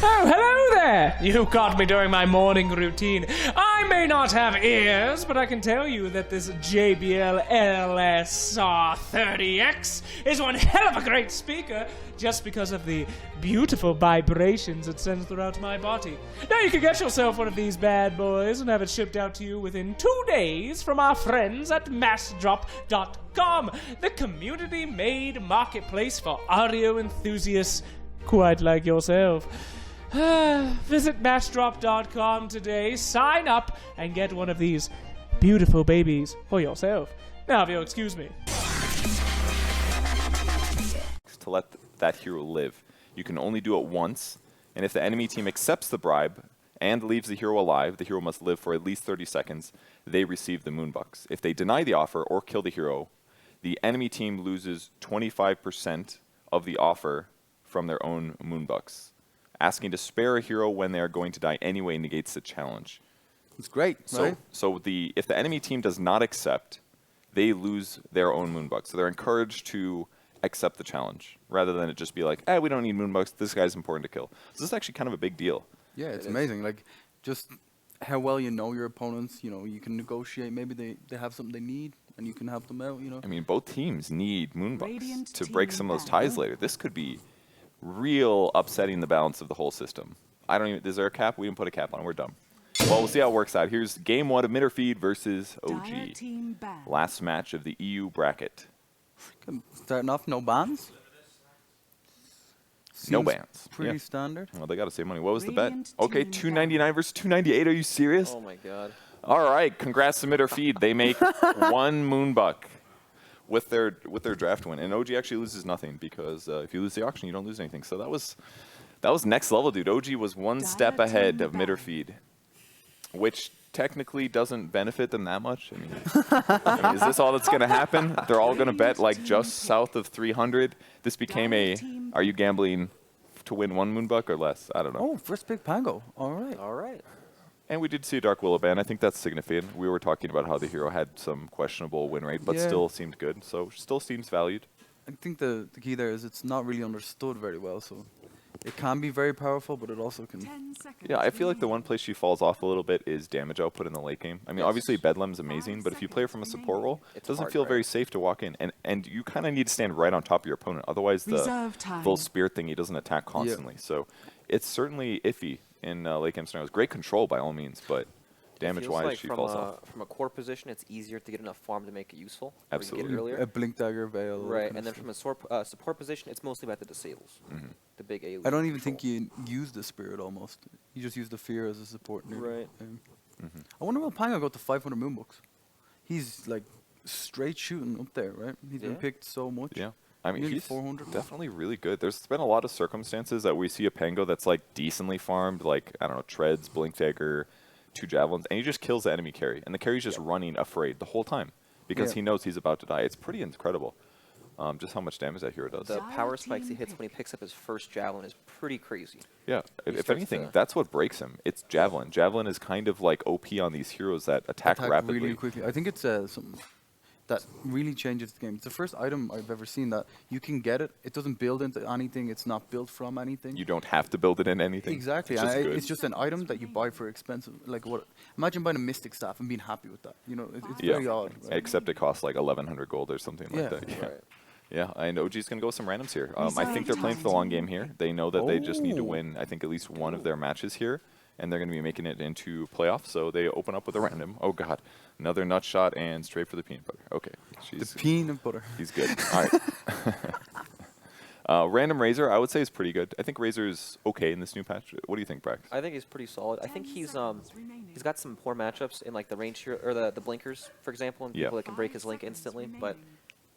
Oh, hello there! You caught me during my morning routine. I may not have ears, but I can tell you that this JBL LSR30X is one hell of a great speaker just because of the beautiful vibrations it sends throughout my body. Now you can get yourself one of these bad boys and have it shipped out to you within 2 days from our friends at massdrop.com, the community-made marketplace for audio enthusiasts quite like yourself. Visit massdrop.com today, sign up, and get one of these beautiful babies for yourself. Now, if you'll excuse me. To let that hero live. You can only do it once, and if the enemy team accepts the bribe and leaves the hero alive, the hero must live for at least 30 seconds. They receive the moonbucks. If they deny the offer or kill the hero, the enemy team loses 25% of the offer from their own moonbucks. Asking to spare a hero when they are going to die anyway negates the challenge. It's great, right? So if the enemy team does not accept, they lose their own moonbucks. So they're encouraged to accept the challenge rather than it just be like, we don't need moonbucks. This guy's important to kill. So this is actually kind of a big deal. Yeah, it's amazing. Like, just how well you know your opponents. You know, you can negotiate. Maybe they have something they need, and you can help them out. You know. I mean, both teams need moonbucks to break some of those ties later. This could be real upsetting the balance of the whole system. I don't even. Is there a cap? We didn't put a cap on. We're dumb. Well, we'll see how it works out. Here's game 1 of Mitterfeed versus OG. Last match of the EU bracket. Starting off, no bans. No bans. Pretty standard. Well, they got to save money. What was the bet? Okay, 299 versus 298. Are you serious? Oh my god. All right, congrats to Mitterfeed. They make 1 moonbuck with their draft win, and OG actually loses nothing because if you lose the auction, you don't lose anything. So that was next level, dude. OG was 1 step ahead of Mitterfeed, which technically doesn't benefit them that much. I mean, is this all that's going to happen? They're all going to bet like just south of 300. This became are you gambling to win 1 moonbuck or less? I don't know. Oh, first big Pango. All right. All right. And we did see a Dark Willow ban. I think that's significant. We were talking about how the hero had some questionable win rate, but still seemed good. So still seems valued. I think the key there is it's not really understood very well. So it can be very powerful, but it also can. Yeah, I feel like the one place she falls off a little bit is damage output in the late game. I mean, obviously Bedlam's amazing, but if you play her from a support role, it doesn't feel very safe to walk in. And you kind of need to stand right on top of your opponent. Otherwise, the full spirit thingy doesn't attack constantly. So it's certainly iffy in late game scenarios. Great control by all means, but damage-wise, like she falls off. From a core position, it's easier to get enough farm to make it useful. Absolutely. Get it earlier. A Blink Dagger, Veil. Right, and then from a support position, it's mostly about the disables. The big A. I don't even think you use the Spirit almost. You just use the Fear as a support. Right. I wonder will Pango go to 500 moonbooks? He's like straight shooting up there, right? He's been picked so much. Yeah. I mean, he's 400. definitely really good. There's been a lot of circumstances that we see a Pango that's like decently farmed, like, I don't know, Treads, Blink Dagger, 2 Javelins, and he just kills the enemy carry. And the carry's just running afraid the whole time because he knows he's about to die. It's pretty incredible just how much damage that hero does. The power spikes he hits when he picks up his first Javelin is pretty crazy. Yeah, if anything, that's what breaks him. It's Javelin. Javelin is kind of like OP on these heroes that attack rapidly. Really quickly. I think it's something that really changes the game. It's the first item I've ever seen that you can get it. It doesn't build into anything. It's not built from anything. You don't have to build it in anything. Exactly. It's just an item that you buy for expensive. Like what? Imagine buying a Mystic Staff and being happy with that. You know, it's very odd. Right? Except it costs like 1,100 gold or something like that. Yeah. Right. Yeah, and OG's going to go with some randoms here. I think they're playing for the long game here. They know that they just need to win, I think, at least one of their matches here, and they're going to be making it into playoffs, so they open up with a random. Oh, God. Another nut shot and straight for the peanut butter. Okay. The peanut butter. He's good. All right. Random Razor, I would say, is pretty good. I think Razor is okay in this new patch. What do you think, Brax? I think he's pretty solid. I think he's got some poor matchups in like the range here, or the blinkers, for example, and people that can break his link instantly, but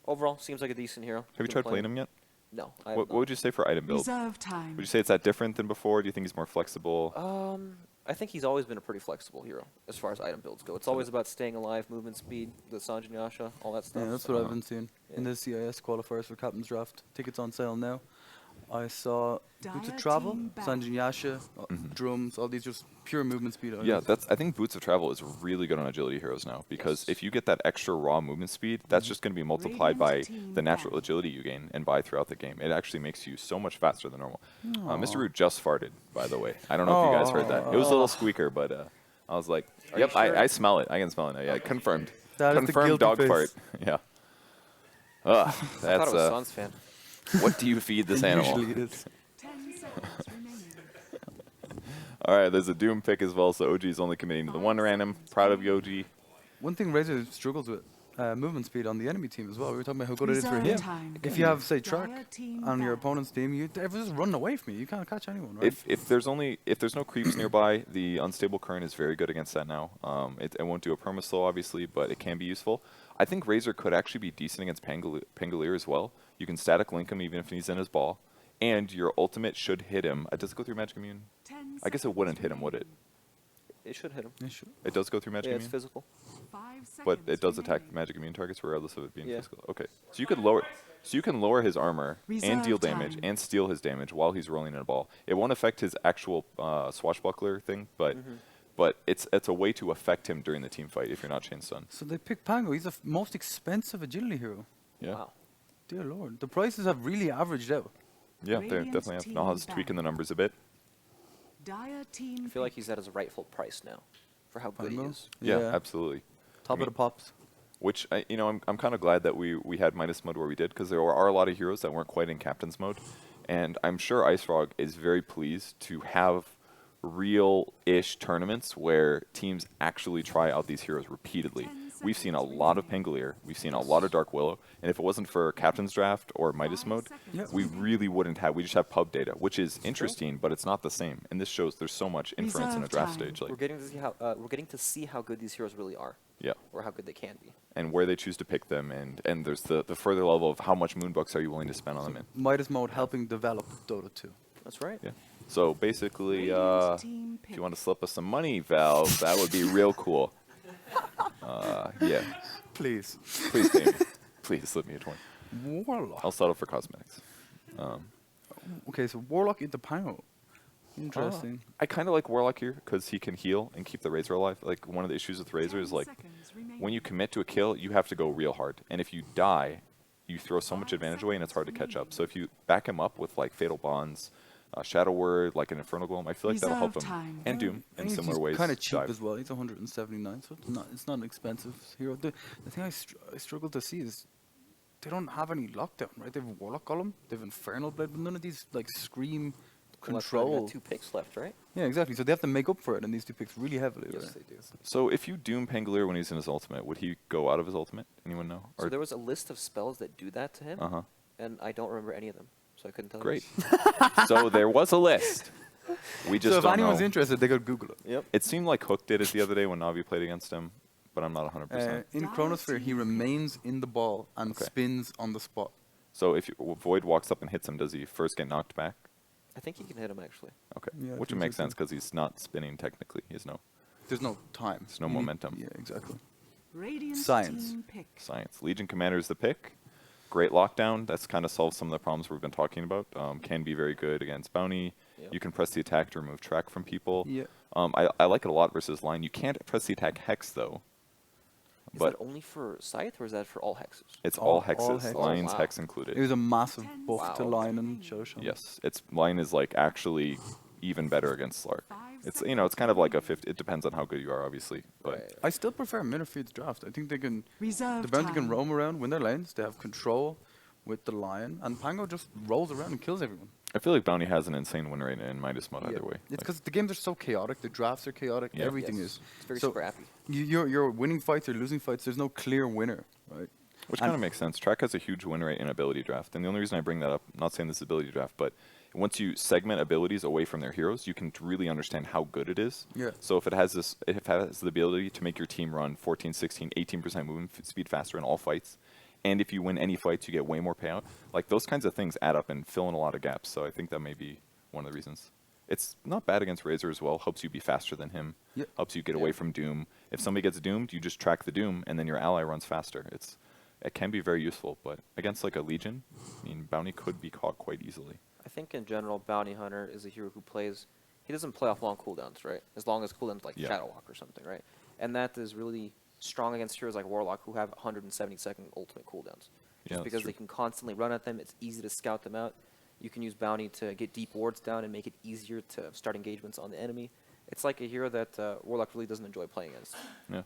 overall, seems like a decent hero. Have you tried playing him yet? No. What would you say for item build? Would you say it's that different than before? Do you think he's more flexible? I think he's always been a pretty flexible hero as far as item builds go. It's always about staying alive, movement speed, the Sanjin Yasha, all that stuff. Yeah, that's what I've been seeing in the CIS qualifiers for Captain's Draft. Tickets on sale now. I saw Boots of Travel, Sanjin Yasha, Drums, all these just pure movement speed. Yeah, I think Boots of Travel is really good on agility heroes now, because if you get that extra raw movement speed, that's just going to be multiplied by the natural agility you gain and buy throughout the game. It actually makes you so much faster than normal. Mr. Root just farted, by the way. I don't know if you guys heard that. It was a little squeaker, but I was like, yep, sure? I smell it. I can smell it now. Yeah, confirmed. That is the Confirmed guilty dog face. fart. Yeah. I thought That's it was Suns fan. what do you feed this animal? Usually it is. 10 seconds remaining. All right, there's a Doom pick as well, so OG is only committing to the one random. Proud of you, OG. One thing Razor struggles with, movement speed on the enemy team as well. We were talking about how good it is for Reserve him. time. If you have, say, Track Dire team on your back. opponent's team, everyone's just running away from you. You can't catch anyone, right? If there's no creeps nearby, the unstable current is very good against that now. It won't do a perma slow obviously, but it can be useful. I think Razor could actually be decent against Pangolier as well. You can static link him even if he's in his ball, and your ultimate should hit him. Does it go through Magic Immune? 10 I guess it wouldn't hit him, would it? It should hit him. Yeah, sure. It does go through Magic Yeah, it's Immune, physical. 5 seconds but it does attack remaining. Magic Immune targets regardless of it being Yeah. physical. Okay, so you could lower. So you can lower his armor and Reserve deal damage time. and steal his damage while he's rolling in a ball. It won't affect his actual swashbuckler thing, but it's a way to affect him during the team fight if you're not chain stun. So they picked Pango. He's the most expensive agility hero. Yeah, Wow. Dear Lord. The prices have really averaged out. yeah, they Radiant definitely have. team Nahas tweaking the back. numbers a bit. Dire team I feel like he's at his rightful price now for how good he Pango? is. Yeah, Yeah. absolutely. Top mean- of the pops. Which I'm kind of glad that we had Midas mode where we did, because there are a lot of heroes that weren't quite in captain's mode, and I'm sure Ice Frog is very pleased to have real-ish tournaments where teams actually try out these heroes repeatedly. We've seen a lot of Pangolier, we've seen a lot of Dark Willow, and if it wasn't for Captain's Draft or Midas mode, we really wouldn't have. We just have pub data, which is interesting, but it's not the same. And this shows there's so much inference in a Reserve draft time. stage, like We're getting to see how good these heroes really are, yeah, or how good they can be. and where they choose to pick them, and there's the further level of how much moonbucks are you willing to spend on them in. Midas mode helping develop Dota 2. That's right. Yeah. So basically, Radiant team if you want to slip us some money, Valve, that would be real cool. Yeah, Please. please pay me. Please slip me a 20. Warlock. I'll settle for cosmetics. Okay, so Warlock into Pango. Interesting. I kind of like Warlock here because he can heal and keep the Razor alive. Like, one of the issues with Razor is, like, when you commit to a kill, you have to go real hard. And if you die, you throw so much advantage away and it's hard to catch up. So if you back him up with, like, Fatal Bonds, Shadow Word, like an Infernal Golem, I feel like that'll help him. Reserve time. And Doom in similar ways. Kind of cheap dive. as well. He's 179, so it's not an expensive hero. The thing I struggle to see is they don't have any lockdown, right? They have Warlock Golem, they have Infernal Blade, but none of these like scream Well, that's right, we control. got 2 picks left, right? Yeah, exactly. So they have to make up for it in these 2 picks really heavily. Yes, right? they do. So if you Doom Pangolier when he's in his ultimate, would he go out of his ultimate? Anyone know? So there was a list of spells that do that to him, Uh-huh. and I don't remember any of them, so I couldn't tell Great. you. So there was a list. We just So if don't anyone's know. interested, they could Google it. Yep. It seemed like Hook did it the other day when Navi played against him, but I'm not 100%. In Chronosphere, he remains in the ball and Okay. spins on the spot. So if Void walks up and hits him, does he first get knocked back? I think he can hit him, actually. Okay. Yeah, I Which think makes so too. sense because he's not spinning technically. There's no There's no time. There's no You need- momentum. Yeah, exactly. Radiant Science. team pick. science. Legion Commander is the pick. Great lockdown. That's kind of solves some of the problems we've been talking about. Can be very good against Bounty. Yep. You can press the attack to remove track from people. Yeah. I like it a lot versus line. You can't press the attack Hex though. Is But that only for Scythe, or is that for all hexes? it's all all hexes. hexes. Lines Oh, wow. Hex included. It was a massive buff to Wow. Lion and Shoshan. Yes, its line is like actually even better against Slark. It's it's kind of like a 50. It depends on how good you are, obviously. But Right. I still prefer Minifeed's draft. I think they can. Reserve The Bounty time. can roam around, win their lanes. They have control with the Lion, and Pango just rolls around and kills everyone. I feel like Bounty has an insane win rate in Midas mode Yeah. either way. It's Like, because the games are so chaotic. The drafts are chaotic. Yeah. Everything Yes. is. It's very So scrappy. You're winning fights or losing fights. There's no clear winner, right? which and- kind of makes sense. Track has a huge win rate in ability draft, and the only reason I bring that up, I'm not saying this is ability draft, but once you segment abilities away from their heroes, you can really understand how good it is. Yeah. So if it has the ability to make your team run 14, 16, 18% movement speed faster in all fights, and if you win any fights, you get way more payout. Like those kinds of things add up and fill in a lot of gaps. So I think that may be one of the reasons. It's not bad against Razor as well. Helps you be faster than him. Yeah. Helps you get away from Doom. If somebody gets doomed, you just track the Doom, and then your ally runs faster. It can be very useful, but against like a Legion, I mean, Bounty could be caught quite easily. think in general, Bounty Hunter is a hero who plays. He doesn't play off long cooldowns, right? As long as cooldowns like Shadow Walk or something, right? And that is really strong against heroes like Warlock who have 170-second ultimate cooldowns. Just because they can constantly run at them, it's easy to scout them out. You can use Bounty to get deep wards down and make it easier to start engagements on the enemy. It's like a hero that Warlock really doesn't enjoy playing against. Yeah.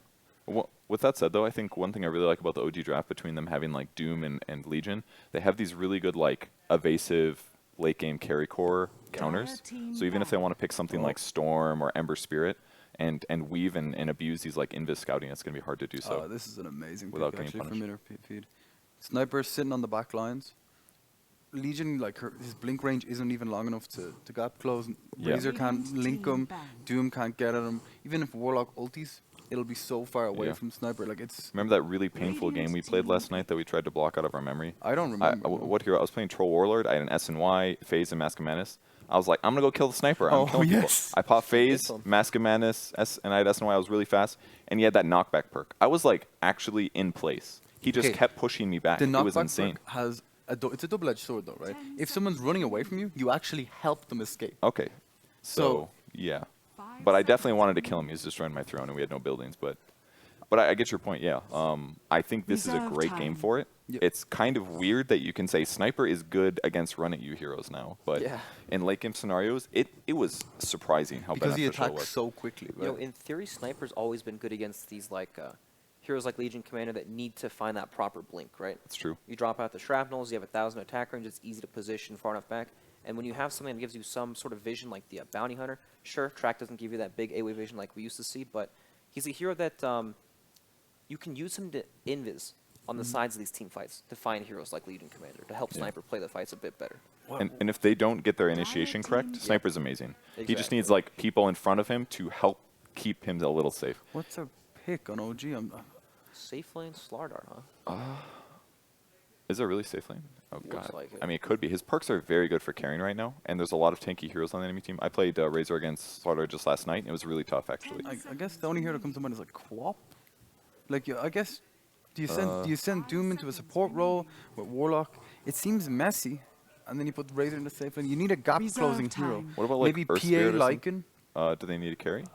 Well, with that said, though, I think one thing I really like about the OG draft, between them having like Doom and Legion, they have these really good like evasive late game carry core counters. So even if they want to pick something like Storm or Ember Spirit and weave and abuse these like invis scouting, it's going to be hard to do so. This is an amazing without pick, getting actually, punished. from feed. Sniper sitting on the back lines. Legion, like his blink range isn't even long enough to gap close. Razor can't link him. Doom can't get at him. Even if Warlock ultis, it'll be so far away from Sniper. Like it's. Remember that really painful game we played last night that we tried to block out of our memory? I don't remember. What hero? I was playing Troll Warlord. I had an SNY, Phase, and Mask of Manus. I was like, I'm gonna go kill the sniper. I'm killing people. I popped Phase, Mask of Manus, and I had SNY. I was really fast, and he had that knockback perk. I was like actually in place. He just kept pushing me back. The It was knockback insane. perk has it's a double-edged sword, though, right? If someone's running away from you, you actually help them escape. Okay, so yeah, but I definitely wanted to kill him. He was destroying my throne, and we had no buildings. But I get your point. Yeah, I think this is a great game for it. Yep. It's kind of weird that you can say Sniper is good against run at you heroes now, but in late game scenarios, it was surprising how because he beneficial it attacks was. so quickly. Right? You know, in theory, Sniper's always been good against these like heroes like Legion Commander that need to find that proper blink, right? That's true. You drop out the shrapnels, you have 1,000 attack range, it's easy to position far enough back. And when you have something that gives you some sort of vision like the Bounty Hunter, sure, Track doesn't give you that big AoE vision like we used to see, but he's a hero that you can use him to invis on the sides of these team fights to find heroes like Legion Commander, to help Sniper play the fights a bit better. And if they don't get their initiation correct, Sniper's amazing. He just needs like people in front of him to help keep him a little safe. What's a pick on OG? Safe lane Slardar, huh? Is there really safe lane? Oh Looks god. like it. I mean, it could be. His perks are very good for carrying right now, and there's a lot of tanky heroes on the enemy team. I played Razor against Slaughter just last night, and it was really tough actually. I guess the only hero that comes to mind is like Quap. Like I guess, do you send Doom into a support role with Warlock? It seems messy, and then you put Razor in the safe lane. You need a gap closing hero. What about like maybe Earth PA Spirit or Lycan? Do they need a carry?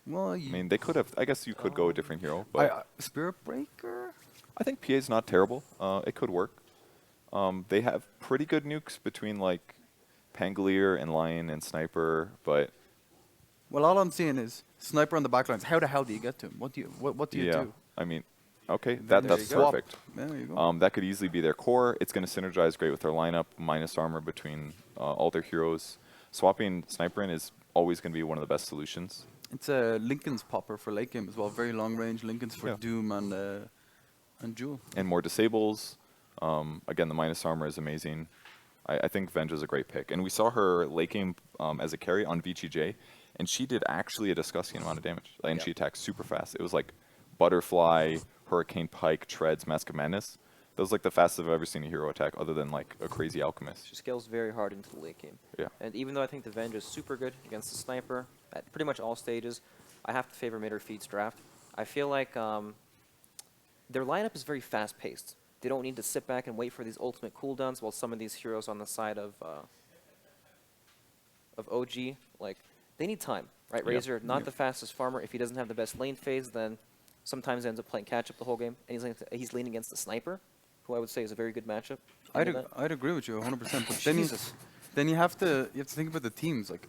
Well, I mean, they could have. I guess you could go a different hero, but Spirit Breaker. I think PA's not terrible. It could work. They have pretty good nukes between like Pangolier and Lion and Sniper, but Well, all I'm seeing is Sniper on the backlines. How the hell do you get to him? What do you yeah, do? I mean, okay, There that's you go. perfect. Yeah, there you go. That could easily be their core. It's going to synergize great with their lineup, minus armor between all their heroes. Swapping Sniper in is always going to be one of the best solutions. It's a Lincoln's popper for late game as well. Very long range. Lincoln's for Doom and Jewel. And more disables. Again, the minus armor is amazing. I think Venge's a great pick. And we saw her late game as a carry on VGJ, and she did actually a disgusting amount of damage. And she attacked super fast. It was like Butterfly, Hurricane Pike, Treads, Mask of Madness. That was like the fastest I've ever seen a hero attack, other than like a crazy Alchemist. She scales very hard into the late game. Yeah. And even though I think the Venge is super good against the Sniper at pretty much all stages, I have to favor Mid or Feed's draft. I feel like their lineup is very fast-paced. They don't need to sit back and wait for these ultimate cooldowns, while some of these heroes on the side of OG, like, they need time, right? Razor, not the fastest farmer. If he doesn't have the best lane phase, then sometimes he ends up playing catch-up the whole game. And he's leaning against the Sniper, who I would say is a very good matchup. I'd agree with you 100%. But then you have to think about the teams. Like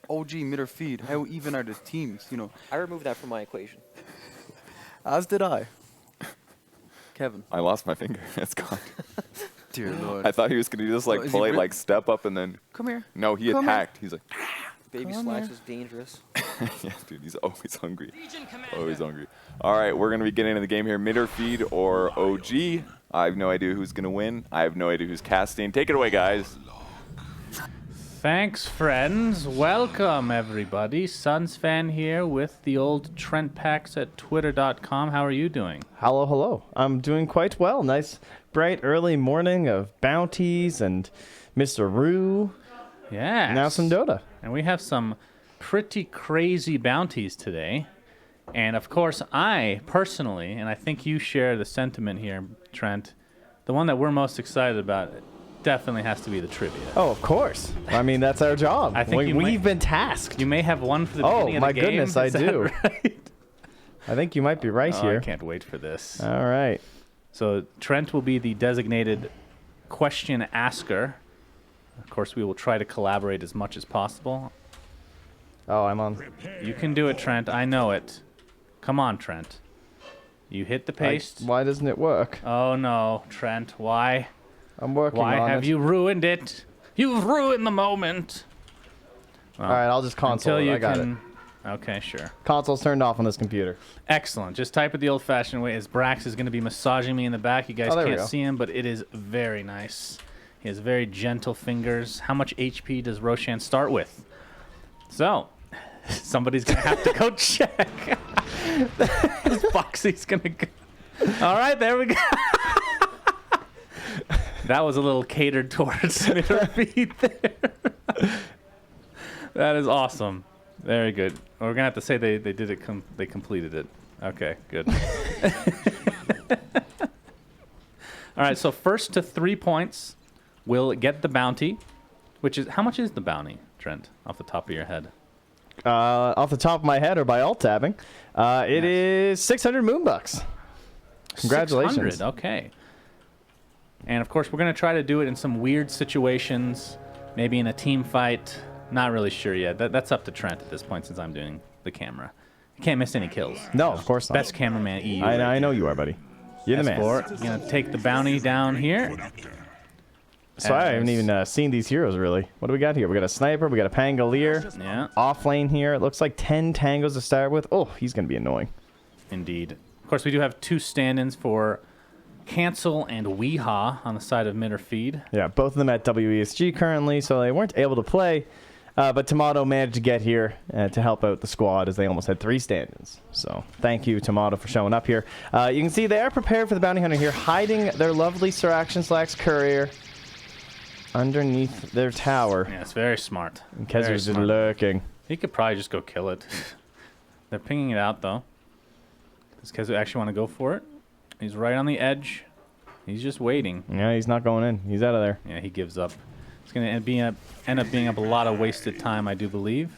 OG, Mid or Feed. How even are the teams? You know. I removed that from my equation. As did I. Kevin. I lost my finger. It's gone. Dear Lord. I thought he was going to do this like polite like step up and then. Come here. No, he attacked. He's like. Baby Slash is dangerous. Yeah, dude, he's always hungry. Always hungry. All right, we're going to be getting into the game here. Mid or Feed or OG. I have no idea who's going to win. I have no idea who's casting. Take it away, guys. Thanks, friends. Welcome, everybody. Suns fan here with the old Trent Packs at twitter.com. How are you doing? Hello, hello. I'm doing quite well. Nice, bright, early morning of bounties and Mr. Rue. Yeah. Now some Dota. And we have some pretty crazy bounties today. And, of course, I personally, and I think you share the sentiment here, Trent, the one that we're most excited about definitely has to be the trivia. Oh, of course. I mean, that's our job. I think we've been tasked. You may have one for the beginning of the game. Oh, my goodness, I Is that do. right? I think you might be right Oh, here. I can't wait for this. All right. So Trent will be the designated question asker. Of course, we will try to collaborate as much as possible. Oh, I'm on. You can do it, Trent. I know it. Come on, Trent. You hit the paste. Why doesn't it work? Oh, no, Trent. Why? I'm working on it. Why have you ruined it? You've ruined the moment. Well, All right, I'll just console until it. you I got can... it. Okay, sure. Console's turned off on this computer. Excellent. Just type it the old-fashioned way. As Brax is going to be massaging me in the back. You guys there we can't go. see him, but it is very nice. He has very gentle fingers. How much HP does Roshan start with? So, somebody's going to have to go check. This Boxy's going to go. All right, there we go. That was a little catered towards middle feed there. That is awesome. Very good. We're gonna have to say they did it. They completed it. Okay, good. All right. So first to 3 points will get the bounty, which is how much is the bounty, Trent, off the top of your head? Off the top of my head or by alt tabbing, it is 600 moonbucks. Congratulations. 600, okay. And of course, we're gonna try to do it in some weird situations, maybe in a team fight. Not really sure yet. That's up to Trent at this point since I'm doing the camera. You can't miss any kills. No, of course not. Best cameraman EU. I know you are, buddy. You're the man. S4, gonna take the bounty down here. So I haven't even seen these heroes really. What do we got here? We got a sniper. We got a pangolier. Yeah, Off lane here. It looks like 10 tangos to start with. Oh, he's gonna be annoying. indeed. Of course, we do have 2 stand-ins for Cancel and Weehaw on the side of mid or feed. Yeah, both of them at WESG currently, so they weren't able to play. But Tomato managed to get here to help out the squad as they almost had 3 stand-ins. So thank you, Tomato, for showing up here. You can see they are prepared for the bounty hunter here, hiding their lovely Sir Action Slacks courier underneath their tower. Yeah, it's very smart. And Very Kezer's just smart. lurking. He could probably just go kill it. They're pinging it out, though. Does Kezu actually want to go for it? He's right on the edge. He's just waiting. Yeah, he's not going in. He's out of there. Yeah, he gives up. It's going to end up being a lot of wasted time, I do believe,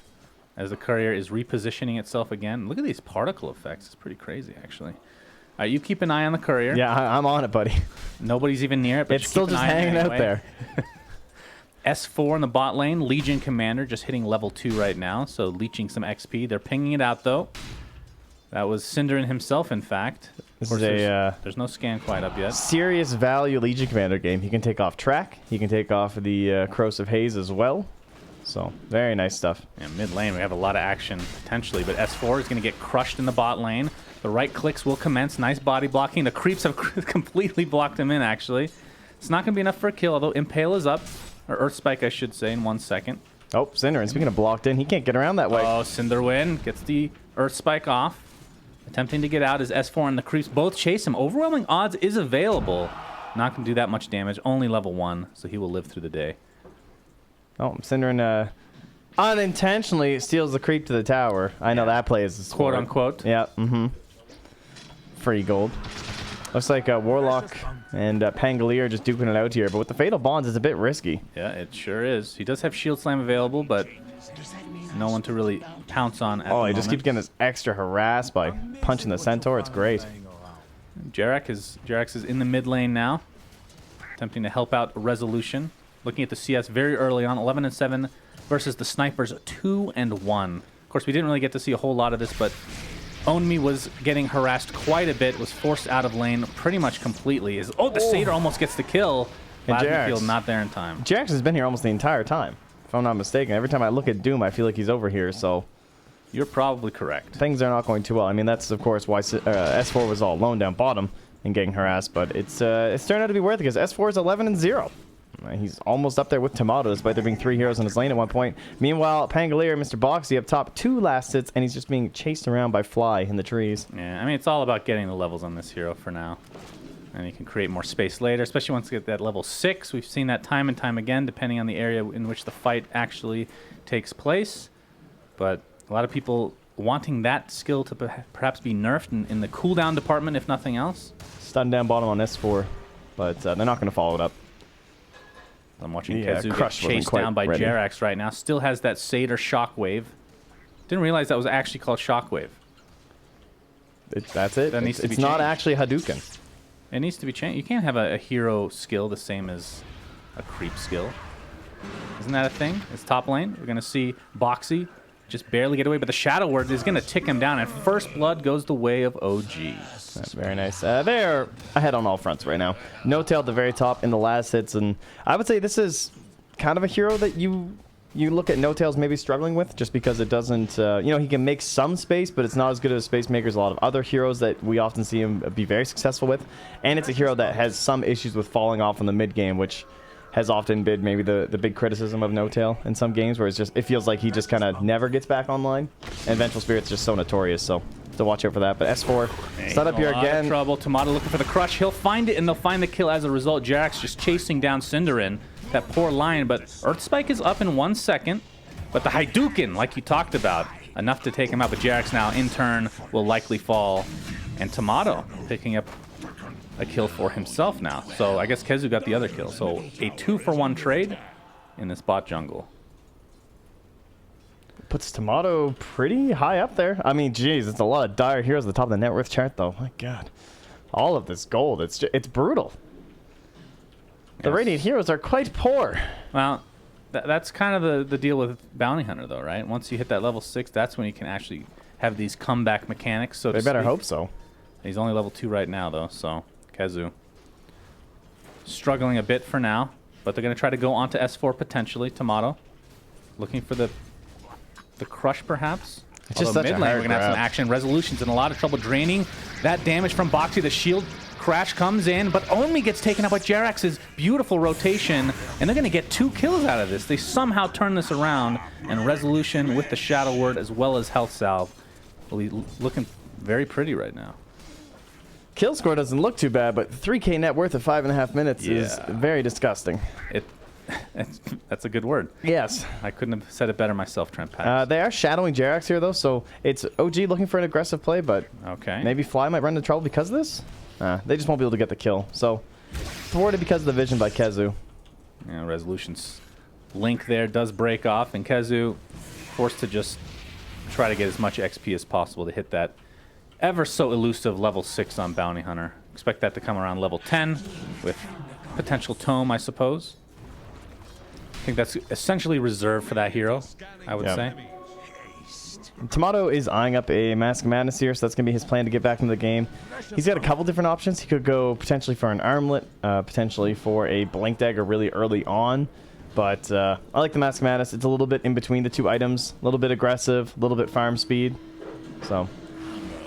as the courier is repositioning itself again. Look at these particle effects. It's pretty crazy, actually. All right, you keep an eye on the courier. Yeah, I'm on it, buddy. Nobody's even near it, but It's just still keep an just eye on it hanging out anyway. there. S4 in the bot lane. Legion Commander just hitting level 2 right now, so leeching some XP. They're pinging it out, though. That was Cinderin himself, in fact. This Of is course, a there's no scan quite up yet. serious value Legion Commander game. He can take off track. He can take off the Corrosive Haze as well. So, very nice stuff. Yeah, mid lane, we have a lot of action potentially, but S4 is going to get crushed in the bot lane. The right clicks will commence. Nice body blocking. The creeps have completely blocked him in, actually. It's not going to be enough for a kill, although Impale is up. Or Earth Spike, I should say, in 1 second. Oh, Cinderin, speaking of blocked in, he can't get around that way. Oh, Cinderwin gets the Earth Spike off. Attempting to get out as S4 and the creeps both chase him. Overwhelming odds is available. Not going to do that much damage. Only level 1, so he will live through the day. Oh, Cinderin unintentionally steals the creep to the tower. I know that play is a Quote unquote. Yeah, free gold. Looks like Warlock and Pangolier are just duking it out here, but with the Fatal Bonds, it's a bit risky. Yeah, it sure is. He does have Shield Slam available, but no one to really pounce on at the Oh, he moment. just keeps getting this extra harass by punching the Centaur. It's great. Jerax is in the mid lane now, attempting to help out Resolution. Looking at the CS very early on, 11-7 versus the Snipers, 2-1. Of course, we didn't really get to see a whole lot of this, but Onmi was getting harassed quite a bit, was forced out of lane pretty much completely. The Satyr almost gets the kill. And Field Jerax. not there in time. Jerax has been here almost the entire time, if I'm not mistaken. Every time I look at Doom, I feel like he's over here, so You're probably correct. things are not going too well. I mean, that's, of course, why S4 was all alone down bottom and getting harassed, but it's turned out to be worth it because S4 is 11-0. He's almost up there with Tomato, despite there being 3 heroes in his lane at one point. Meanwhile, Pangolier and Mr. Boxy up top, 2 last hits, and he's just being chased around by Fly in the trees. Yeah, I mean, it's all about getting the levels on this hero for now. And you can create more space later, especially once you get that level 6. We've seen that time and time again, depending on the area in which the fight actually takes place. But a lot of people wanting that skill to perhaps be nerfed in the cooldown department, if nothing else. Stun down bottom on S4, but they're not going to follow it up. I'm watching Yeah, Kezu get Crush wasn't chased quite down by ready. Jerax right now. Still has that Seder Shockwave. Didn't realize that was actually called Shockwave. That's it. That needs to be It's not changed. actually Hadouken. It needs to be changed. You can't have a hero skill the same as a creep skill. Isn't that a thing? It's top lane. We're going to see Boxy just barely get away, but the Shadow Word is going to tick him down, and first blood goes the way of OG. That's very nice. They're ahead on all fronts right now. No Tail at the very top in the last hits, and I would say this is kind of a hero that you look at No Tails maybe struggling with, just because it doesn't, he can make some space, but it's not as good as Space Maker's a lot of other heroes that we often see him be very successful with. And it's a hero that has some issues with falling off in the mid game, which has often been maybe the big criticism of No Tail in some games, where it feels like he just kind of never gets back online. And Vengeful Spirit's just so notorious, so to watch out for that. But S4 set up here again. Trouble. Tomato looking for the crush. He'll find it, and they'll find the kill as a result. Jerax just chasing down Cinderin. That poor lion, but Earth Spike is up in 1 second. But the Hadouken, like you talked about, enough to take him out. But Jerax now, in turn, will likely fall. And Tomato picking up a kill for himself now. So I guess Kezu got the other kill. So a 2-for-1 trade in this bot jungle. Puts Tomato pretty high up there. I mean, geez, it's a lot of dire heroes at the top of the net worth chart, though. My God. All of this gold, it's brutal. The Yes. Radiant heroes are quite poor. Well, that's kind of the deal with Bounty Hunter, though, right? Once you hit that level 6, that's when you can actually have these comeback mechanics. So They better hope so. He's only level 2 right now, though, so Kezu struggling a bit for now, but they're going to try to go onto S4 potentially. Tomato looking for the crush, perhaps. It's just Although such a mid lane, hard we're going to have some grab. action. Resolution's in a lot of trouble draining that damage from Boxy. The shield crash comes in, but only gets taken out by Jerax's beautiful rotation, and they're going to get 2 kills out of this. They somehow turn this around, and Resolution with the Shadow Word as well as Health Salve will be looking very pretty right now. Kill score doesn't look too bad, but 3K net worth of 5.5 minutes is Yeah. very disgusting. That's a good word. Yes. I couldn't have said it better myself, Trent Pax. They are shadowing Jerax here, though, so it's OG looking for an aggressive play, but Okay. maybe Fly might run into trouble because of this. They just won't be able to get the kill. So, thwarted because of the vision by Kezu. Yeah, Resolution's link there does break off, and Kezu forced to just try to get as much XP as possible to hit that ever so elusive level 6 on Bounty Hunter. Expect that to come around level 10 with potential tome, I suppose. I think that's essentially reserved for that hero, I would Yep. say. Tomato is eyeing up a Mask of Madness here, so that's going to be his plan to get back into the game. He's got a couple different options. He could go potentially for an Armlet, potentially for a Blink Dagger really early on. But I like the Mask of Madness. It's a little bit in between the 2 items. A little bit aggressive, a little bit farm speed. So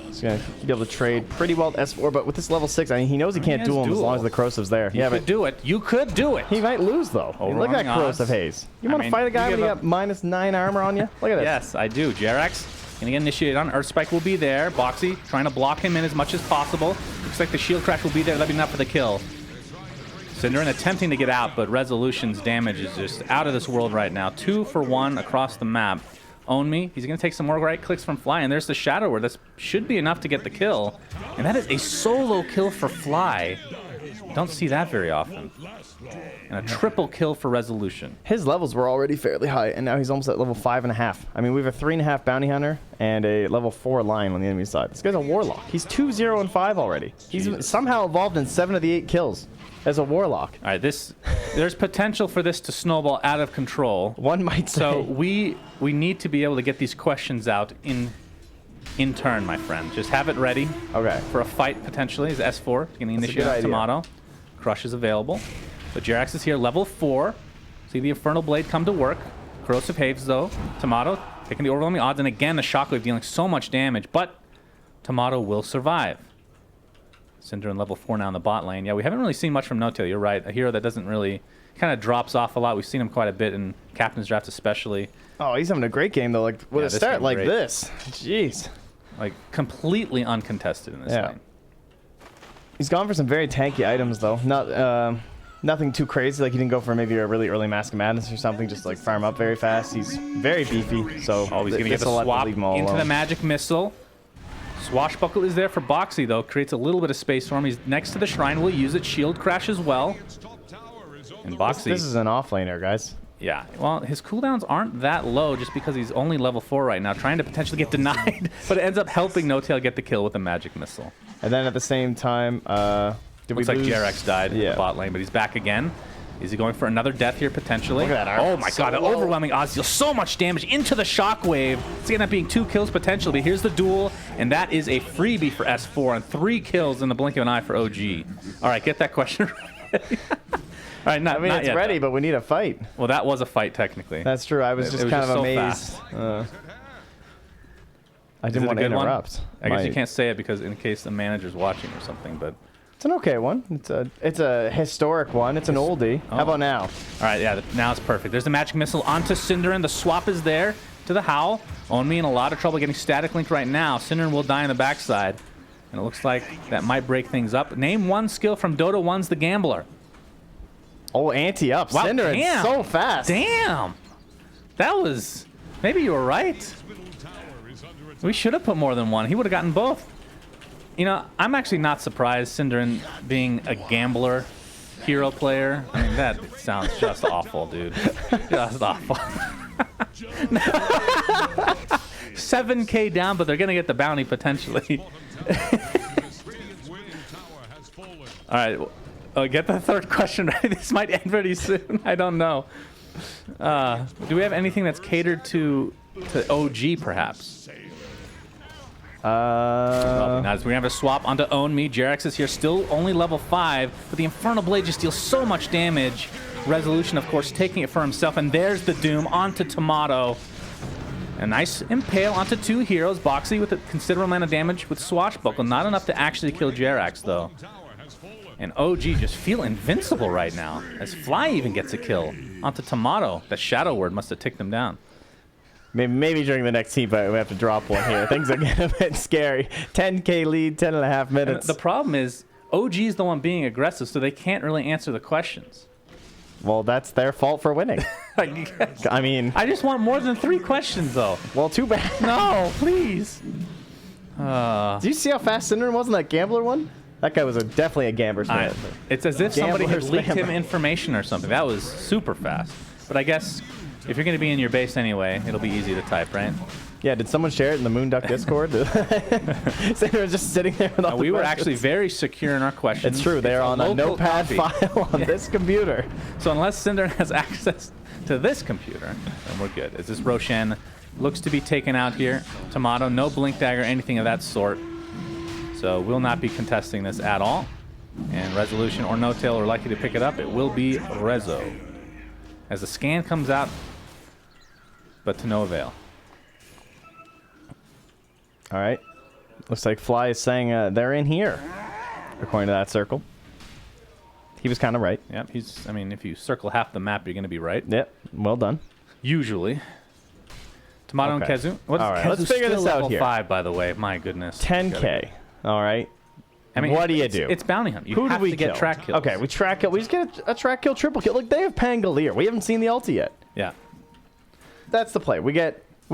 he's going to be able to trade pretty well at S4. But with this level 6, I mean, he knows he can't has duel him as long duel. as the Corrosive's there. You could do it. You could do it. He might lose, though. I mean, look at that Overwhelming odds. Corrosive Haze. You I want to mean, fight a guy you when you give got -9 armor on you? Look at this. Yes, I do. Jerax gonna get initiated on. Earth Spike will be there. Boxy trying to block him in as much as possible. Looks like the shield crash will be there. That'll be enough for the kill. Cinderin attempting to get out, but Resolution's damage is just out of this world right now. 2-for-1 across the map. Own me. He's gonna take some more right clicks from Fly, and there's the Shadow Word. That should be enough to get the kill. And that is a solo kill for Fly. Don't see that very often. And a triple kill for Resolution. His levels were already fairly high, and now he's almost at level 5.5. I mean, we have a 3.5 Bounty Hunter and a level 4 Lion on the enemy side. This guy's a Warlock. He's 2-0-5 already. He's somehow evolved in 7 of the 8 kills as a Warlock. All right, there's potential for this to snowball out of control. One might say. So we need to be able to get these questions out in turn, my friend. Just have it ready. Okay. For a fight potentially. Is S4 going to That's a initiate good on idea. Tomato? Crush is available. But Jerax is here, level 4. See the Infernal Blade come to work. Corrosive Haves, though. Tomato taking the overwhelming odds, and again the Shockwave dealing so much damage, but Tomato will survive. Cinderin level 4 now in the bot lane. Yeah, we haven't really seen much from No-Tail. You're right. A hero that doesn't really kind of drops off a lot. We've seen him quite a bit in Captain's Draft especially. Oh, he's having a great game, though. Like, with Yeah, a this start game like great. this. Jeez. Like, completely uncontested in this Yeah. lane. He's gone for some very tanky items, though. Nothing too crazy. Like, he didn't go for maybe a really early Mask of Madness or something. Just, like, farm up very fast. He's very beefy, so Oh, he's going to get the this'll have to swap leave him all into the alone. magic missile. Swashbuckle is there for Boxy, though. Creates a little bit of space for him. He's next to the shrine. Will use it. Shield crash as well. And Boxy, This is an offlaner, guys. yeah. Well, his cooldowns aren't that low just because he's only level 4 right now, trying to potentially get denied, but it ends up helping No-Tail get the kill with a magic missile. And then at the same time, did Looks we like lose? Jarex died in Yeah. the bot lane, but he's back again. Is he going for another death here potentially? Look at that, Oh my god, an overwhelming Oz deals so much damage into the shockwave. It's gonna end up being 2 kills potentially. But here's the duel, and that is a freebie for S4 and 3 kills in the blink of an eye for OG. All right, get that question ready. All right, not, I mean, not it's yet, ready, though. but we need a fight. Well, that was a fight technically. That's true. I was It just was kind just of so amazed. I Is didn't it a want to good one? interrupt. I guess you My- can't say it because in case the manager's watching or something, but. It's an okay one. It's a historic one. It's an oldie. Oh. How about now? All right, yeah, now it's perfect. There's the magic missile onto Cinderin. The swap is there to the Howl. Onmi in a lot of trouble getting static linked right now. Cinderin will die on the backside. And it looks like that might break things up. Name one skill from Dota 1's The Gambler. Oh, anti-up. Wow, Cinderin, damn. so fast. Damn! That was... Maybe you were right. We should have put more than one. He would have gotten both. You know, I'm actually not surprised Cinderin being a gambler hero player. I mean, that sounds just awful, dude. Just awful. 7K down, but they're going to get the bounty potentially. All right. Get the third question ready. This might end pretty soon. I don't know. Do we have anything that's catered to OG, perhaps? Probably not. We're gonna have a swap onto Own Me. Jarex is here, still only level 5, but the Infernal Blade just deals so much damage. Resolution, of course, taking it for himself, and there's the Doom onto Tomato. A nice impale onto 2 heroes. Boxy with a considerable amount of damage with Swashbuckle. Not enough to actually kill Jarex, though. And OG just feel invincible right now, as Fly even gets a kill onto Tomato. That Shadow Word must have ticked him down. Maybe during the next team fight we have to drop one here. Things are getting a bit scary. 10K lead, 10.5 minutes. And the problem is, OG is the one being aggressive, so they can't really answer the questions. Well, that's their fault for winning. I guess. I mean, I just want more than 3 questions, though. well, too bad. No, please. Do you see how fast Cinderin was in that gambler one? That guy was definitely a gambler. It's as if somebody had Gambler's leaked him gambler. information or something. That was super fast. But I guess if you're going to be in your base anyway, it'll be easy to type, right? Yeah, did someone share it in the Moonduck Discord? Cinderin was just sitting there with all the We were questions. actually very secure in our questions. It's true. They're on a local notepad copy. file on this computer. So unless Cinderin has access to this computer, then we're good. As this Roshan looks to be taken out here. Tomato, no Blink Dagger, anything of that sort. So we'll not be contesting this at all. And Resolution or No-Tail are likely to pick it up. It will be Rezo. As the scan comes out, but to no avail. All right. Looks like Fly is saying they're in here, according to that circle. He was kind of right. Yep, I mean, if you circle half the map, you're going to be right. Yep. Well done. Usually. Tomato Okay. and Kezu. What's All right, Kezu let's figure still this out level here. 5, by the way. My goodness. 10K. All right. I mean, what do you it's- do? It's bounty hunt. You Who have do we to get kill? track kills. Okay, we track kill. We just get a track kill, triple kill. Look, they have Pangolier. We haven't seen the ulti yet. Yeah. That's the play. We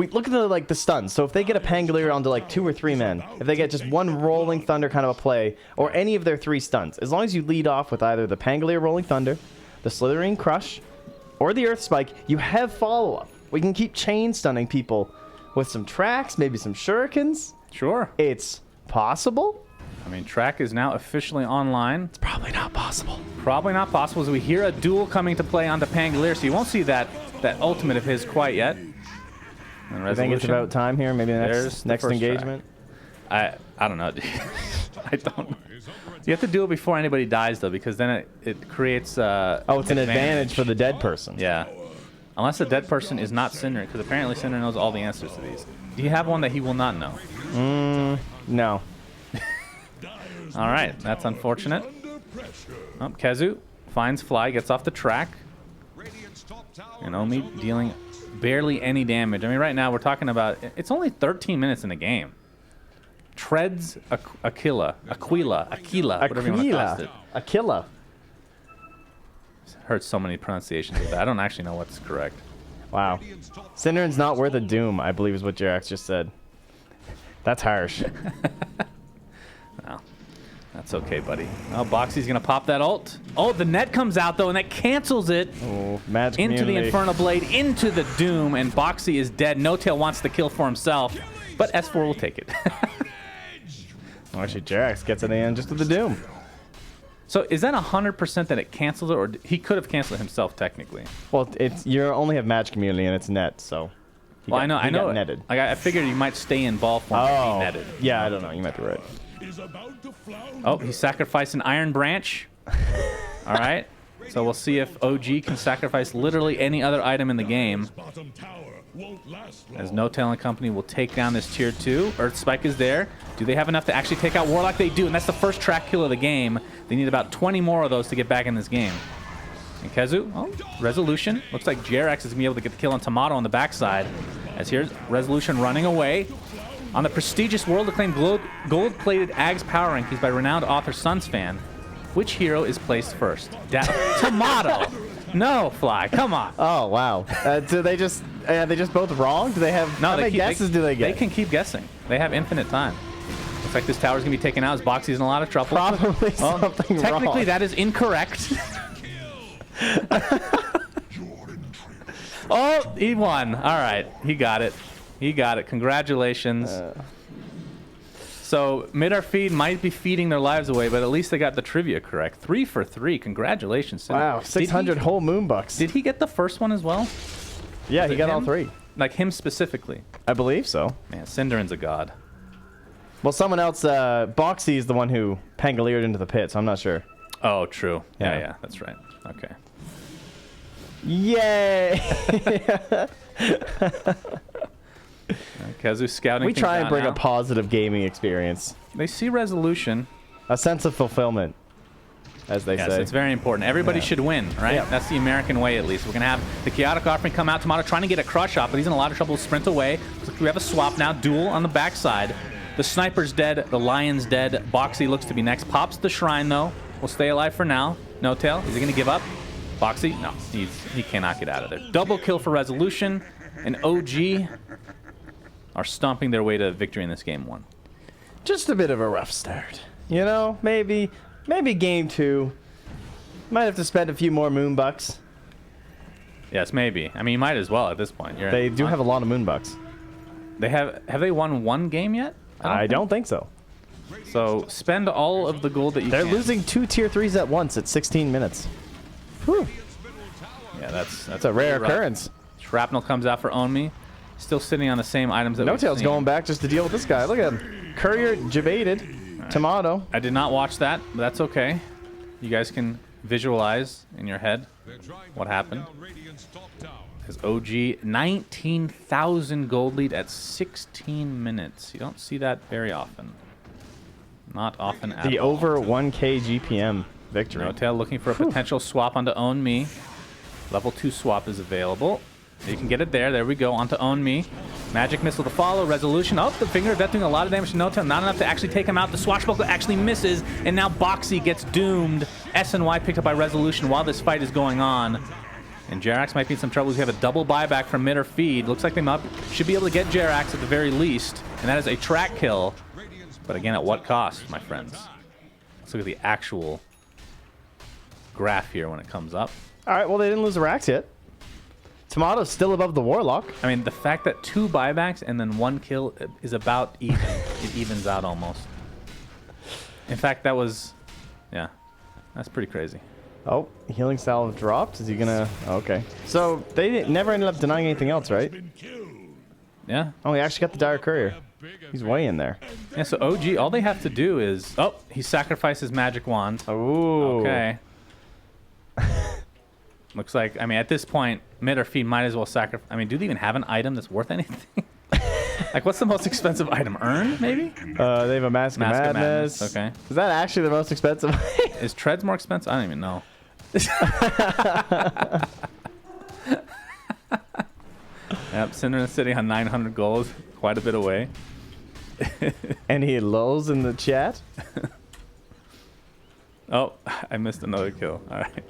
look at the stuns. So if they get a Pangolier onto like 2 or 3 men, if they get just one Rolling Thunder kind of a play, or any of their 3 stuns, as long as you lead off with either the Pangolier Rolling Thunder, the Slithering Crush, or the Earth Spike, you have follow-up. We can keep chain stunning people with some tracks, maybe some shurikens. Sure. It's possible. I mean, track is now officially online. It's probably not possible. Probably not possible as we hear a duel coming to play onto Pangolier, so you won't see that ultimate of his quite yet. And I think it's Resolution. about time here. Maybe the There's the next first engagement. I don't know. I don't. You have to do it before anybody dies, though, because then it creates. Oh, it's an advantage for the dead person. Yeah. Unless the dead person is not Cinder, because apparently Cinder knows all the answers to these. Do you have one that he will not know? No. All right, that's unfortunate. Oh, Kezu finds Fly, gets off the track. And Omi dealing barely any damage. I mean, right now we're talking about, it's only 13 minutes in the game. Treads Aquila, whatever you want to cast it. Aquila. Heard so many pronunciations of that. I don't actually know what's correct. Wow. Cinderin's not worth a doom, I believe is what Jarex just said. That's harsh. That's okay, buddy. Oh, Boxy's going to pop that ult. Oh, the net comes out, though, and that cancels it. Oh, magic Into the immunity. Infernal Blade, into the Doom, and Boxy is dead. No Tail wants the kill for himself, but S4 will take it. Well, actually, Jerax gets it in just with the Doom. So is that 100% that it cancels it, or he could have canceled it himself technically? Well, it's you only have magic immunity and it's net, so. Well, I know. He got netted. Like I figured you might stay in ball form and be netted. Yeah, I don't know. You might be right. Oh, he sacrificed an Iron Branch. All right. So we'll see if OG can sacrifice literally any other item in the game. As No Tail and company will take down this tier 2. Earth Spike is there. Do they have enough to actually take out Warlock? They do, and that's the first track kill of the game. They need about 20 more of those to get back in this game. And Kezu, oh, Resolution. Looks like Jerax is going to be able to get the kill on Tomato on the backside. As here's Resolution running away. On the prestigious world-acclaimed gold-plated AGS power rankings by renowned author Suns fan, which hero is placed first? Tomato. No, Fly. Come on. Oh wow. Do they just both wrong? Do they have No, how many guesses do they get? They can keep guessing. They have infinite time. Looks like this tower's gonna be taken out as Boxy's in a lot of trouble. Probably Well, something wrong. technically, that is incorrect. Oh, he won. All right, he got it. He got it. Congratulations. So mid-our feed might be feeding their lives away, but at least they got the trivia correct. 3 for 3. Congratulations, Cinder. Wow, 600 whole moonbucks. Did he get the first one as well? Yeah, Was he it got all him? 3. Like him specifically? I believe so. Man, Cinderin's a god. Well, someone else, Boxy is the one who Pangoliered into the pit, so I'm not sure. Oh, true. Yeah. Yeah, that's right. Okay. Yay! Kazu scouting. We things try and out bring now. a positive gaming experience. They see Resolution. A sense of fulfillment, as they Yes, say. it's very important. Everybody Yeah. should win, right? Yeah. That's the American way, at least. We're going to have the Chaotic Offering come out. Tomato trying to get a crush off, but he's in a lot of trouble to sprint away. Looks like we have a swap now. Duel on the backside. The Sniper's dead. The Lion's dead. Boxy looks to be next. Pops the Shrine, though. Will stay alive for now. No Tail. Is he going to give up? Boxy? No. He cannot get out of there. Double kill for Resolution. And OG are stomping their way to victory in this game 1. Just a bit of a rough start. You know, maybe game 2. Might have to spend a few more moonbucks. Yes, maybe. I mean, you might as well at this point. They do have a lot of moonbucks. They have they won one game yet? I don't think so. So spend all of the gold that you They're can. losing 2 tier 3s at once at 16 minutes. Whew. Yeah, that's That's a rare rough. occurrence. Shrapnel comes out for Own Me. Still sitting on the same items that No we've Tail's seen. going back just to deal with this guy. Look at him. Courier jebaited. Tomato. I did not watch that, but that's okay. You guys can visualize in your head what happened. As OG 19,000 gold lead at 16 minutes. You don't see that very often. Not often at The all. over 1k GPM victory. No Tail looking for a potential swap onto Own Me. Level 2 swap is available. You can get it there. There we go. Onto Own Me. Magic Missile to follow. Resolution. Oh, the Finger of Death doing a lot of damage to No Tail. Not enough to actually take him out. The Swashbuckler actually misses. And now Boxy gets doomed. SNY picked up by Resolution while this fight is going on. And Jerax might be in some trouble. We have a double buyback from mid or feed. Looks like they should be able to get Jerax at the very least. And that is a track kill. But again, at what cost, my friends? Let's look at the actual graph here when it comes up. All right, well, they didn't lose the racks yet. Tomato's still above the Warlock. I mean, the fact that 2 buybacks and then 1 kill is about even. It evens out almost. In fact, that was... Yeah, that's pretty crazy. Oh, healing salve dropped. Is he gonna... Okay. So they never ended up denying anything else, right? Yeah. Oh, he actually got the Dire Courier. He's way in there. Yeah, so OG, all they have to do is... Oh, he sacrifices Magic Wand. Ooh. Okay. Looks like, I mean, at this point, mid or feed might as well sacrifice. I mean, do they even have an item that's worth anything? Like, what's the most expensive item? Urn, maybe? They have a Mask of Madness. Okay. Is that actually the most expensive? Is Treads more expensive? I don't even know. Yep, Cinderin sitting on 900 gold, quite a bit away. And he lulls in the chat. Oh, I missed another kill. All right.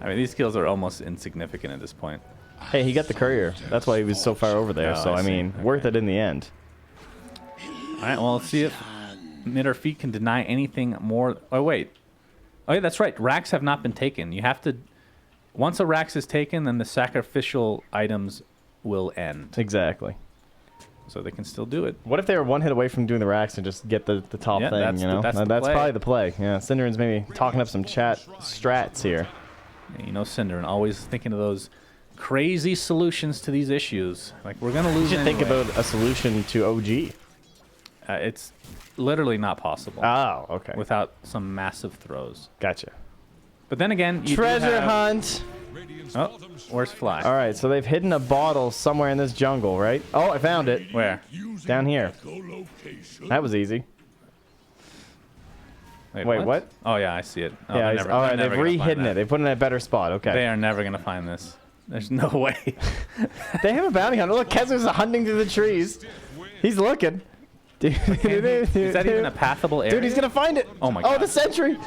I mean, these kills are almost insignificant at this point. Hey, he got the Courier. That's why he was so far over there. Oh, So, I I see. mean, Okay. worth it in the end. All right, well, let's see if Mid or feet can deny anything more. Oh, wait. Oh, yeah, that's right. Racks have not been taken. You have to... Once a Rax is taken, then the sacrificial items will end. Exactly. So they can still do it. What if they were one hit away from doing the racks and just get the top Yeah, thing, that's you the- know? that's the That's play. probably the play. Yeah, Cinderin's maybe talking up some chat strats here. You know, Cinderin always thinking of those crazy solutions to these issues. Like, we're going to You lose should think anyway. about a solution to OG. It's literally not possible Oh, okay. without some massive throws. Gotcha. But then again, you do Treasure have- hunt. Oh, where's Fly? All right, so they've hidden a bottle somewhere in this jungle, right? Oh, I found it. Where? Down here. That was easy. Wait, what? Oh, yeah, I see it. Oh, Yeah, they're it's- never- all they're right, never they've gonna find re-hidden that. it. They put it in a better spot. Okay. They are never going to find this. There's no way. They have a bounty hunter. Look, Kezzo's hunting through the trees. He's looking. Dude, Is that even a pathable area? Dude, he's gonna find it. Oh my Oh, God. the sentry.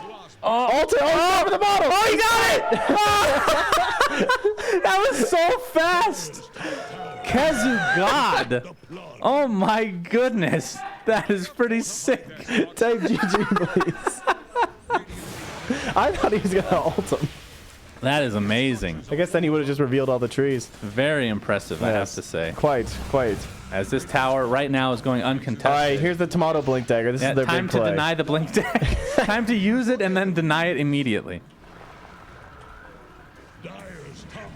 Oh, Alter, over the bottle. Oh, he got it. That was so fast! Kezu God! Oh my goodness! That is pretty sick. Type GG, please. I thought he was gonna ult him. That is amazing. I guess then he would have just revealed all the trees. Very impressive, I have Yes. to say. Quite. As this tower right now is going uncontested. All right, here's the tomato blink dagger. This Yeah, is their time big to play. deny the blink tag. Time to use it and then deny it immediately.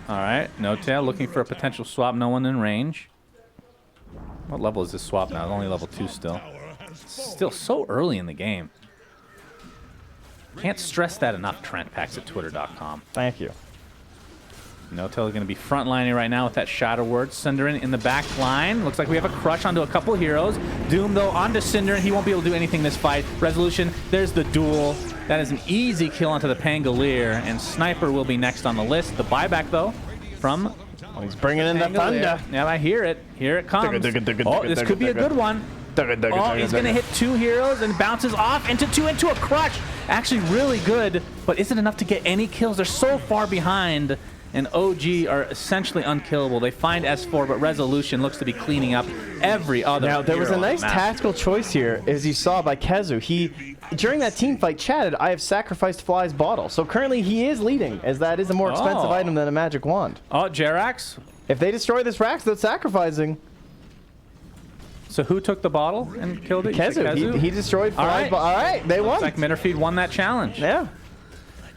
All right, No Tail looking for a potential swap. No one in range. What level is this swap now? It's only level 2 still. Still so early in the game. Can't stress that enough, Trent Packs at twitter.com. Thank you. No Tail is going to be frontlining right now with that Shadow Word. Cinderin in the back line. Looks like we have a crush onto a couple heroes. Doom, though, onto Cinderin. He won't be able to do anything this fight. Resolution, there's the duel. That is an easy kill onto the Pangolier, and Sniper will be next on the list. The buyback, though, from Oh, he's bringing in the Pangolier. thunder. Yeah, I hear it. Here it comes. Oh, this could be a good one. Oh, he's going to hit 2 heroes and bounces off into a crush. Actually, really good, but isn't enough to get any kills. They're so far behind, and OG are essentially unkillable. They find S4, but Resolution looks to be cleaning up every other Now, there was a hero on nice the map. tactical choice here, as you saw by Kezu. He, during that team fight, chatted, I have sacrificed Fly's bottle. So currently he is leading, as that is a more expensive Oh. item than a magic wand. Oh, Jerax. If they destroy this Rax, they're sacrificing. So who took the bottle and killed it? You said Kezu. He destroyed All Fly's right. bottle. All right, they won. Looks like Mitterfeed won that challenge. Yeah.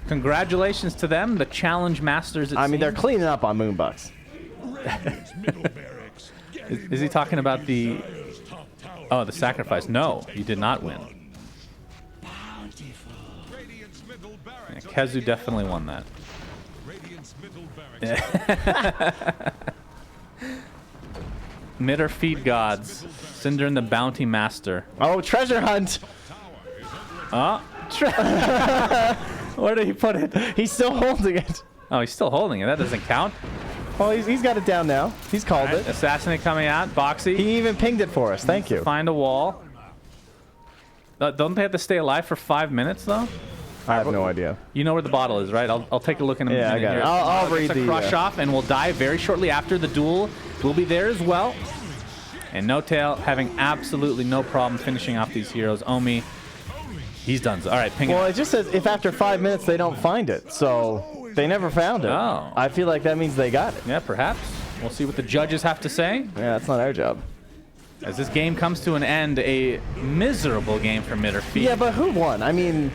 Congratulations to them, the challenge masters. I mean, they're cleaning up on Moonbucks. Is he talking about the... Oh, the sacrifice. No, you did not win. Yeah, Kezu definitely won that. Mid or feed gods. Cinderin the bounty master. Oh, treasure hunt. Oh, where did he put it? He's still holding it. Oh, he's still holding it. That doesn't count. Oh, he's got it down now. He's called All right, it. Assassinate coming out. Boxy. He even pinged it for us. Thank you. Find a wall. Don't they have to stay alive for 5 minutes, though? I have no idea. You know where the bottle is, right? I'll take a look in a minute. Yeah, I got here. it. I'll Gets read a the, crush off, and we'll die very shortly after. The duel will be there as well. And No Tail having absolutely no problem finishing off these heroes. Omi, he's done. All right, ping Well, it. it just says if after 5 minutes they don't find it, so they never found it. Oh. I feel like that means they got it. Yeah, perhaps. We'll see what the judges have to say. Yeah, that's not our job. As this game comes to an end, a miserable game for Mid or Feed. Yeah, but who won? I mean,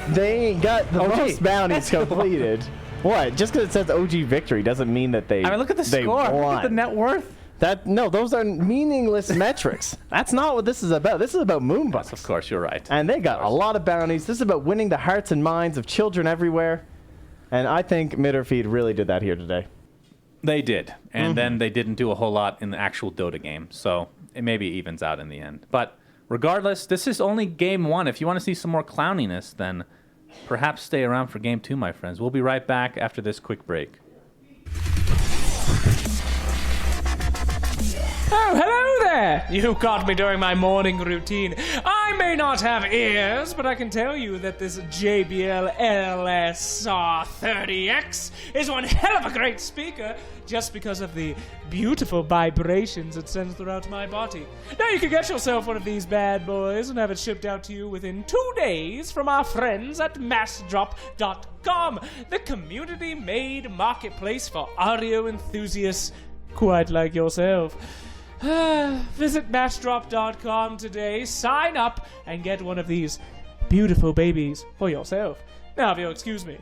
they got the OG. most bounties completed. What? Just because it says OG victory doesn't mean that they. I mean, look at the they score. Look won. at the net worth. No, those are meaningless metrics. That's not what this is about. This is about Moonbucks. Of course, you're right. And they got a lot of bounties. This is about winning the hearts and minds of children everywhere. And I think Mitterfeed really did that here today. They did. And then they didn't do a whole lot in the actual Dota game. So it maybe evens out in the end. But regardless, this is only game 1. If you want to see some more clowniness, then perhaps stay around for game 2, my friends. We'll be right back after this quick break. Oh, hello there! You caught me during my morning routine. I I may not have ears, but I can tell you that this JBL LSR30X is one hell of a great speaker just because of the beautiful vibrations it sends throughout my body. Now you can get yourself one of these bad boys and have it shipped out to you within 2 days from our friends at massdrop.com, the community-made marketplace for audio enthusiasts quite like yourself. Visit matchdrop.com today, sign up, and get one of these beautiful babies for yourself. Now, if you'll excuse me.